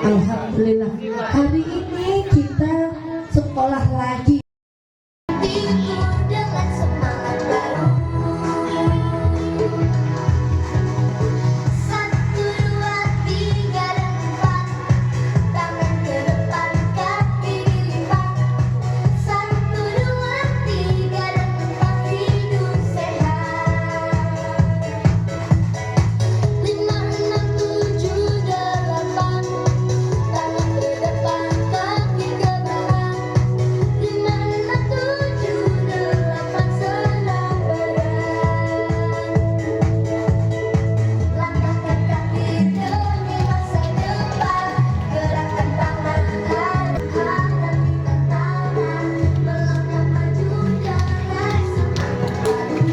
Alhamdulillah. Hari ini kita sekolah lagi. Dengan semangat baru. 1, 2, 3 dan 4. Tangan ke depan, kaki dilipat. 1, 2, 3 dan 4. Hidup sehat. 5, 6, 7, 8. Tangan ke depan, kaki ke belakang. 5, 6, 7, 8. Senam badan. Langkahkan kaki demi masa depan. Gerakkan tangan, hadapi tantangan. Melangkah maju dengan semangat baru.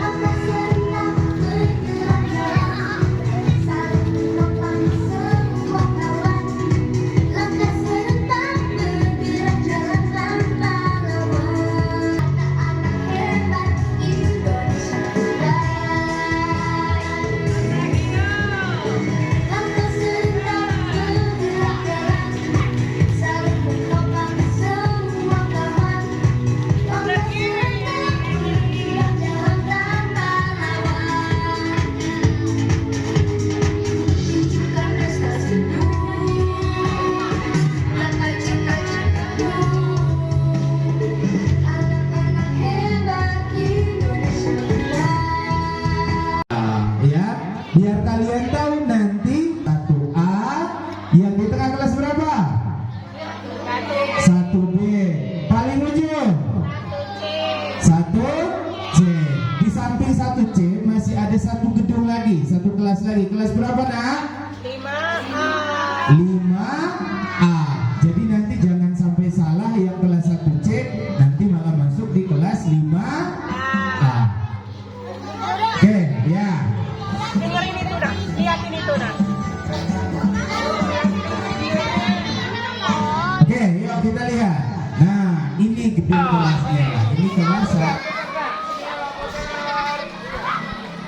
Langkah serentak bergerak jalan, saling menopang semua kawan. Langkah serentak bergerak jalan tanpa lawan. Anak-anak hebat Indonesia Raya. Langkah serentak bergerak jalan, saling menopang semua kawan. Langkah serentak bergerak jalan tanpa lawan. Tunjukkan prestasimu, gapai cita-citamu. Anak-anak hebat Indonesia Raya. Ya, biar kalian tahu nanti 1A yang di tengah kelas berapa? 1B. Paling ujung 1C. Di samping 1C masih ada satu gedung lagi, satu kelas lagi. Kelas berapa, Nak? 5A. Jadi nanti jangan sampai salah yang kelas 1C nanti malah masuk di kelas 5A. Oke, ya. Dengerin itu nak, liatin itu nak. Oke, yuk kita lihat. Nah, ini gedung kelasnya. Ini kelas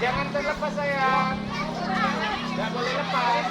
Jangan terlepas sayang. Gak boleh lepas.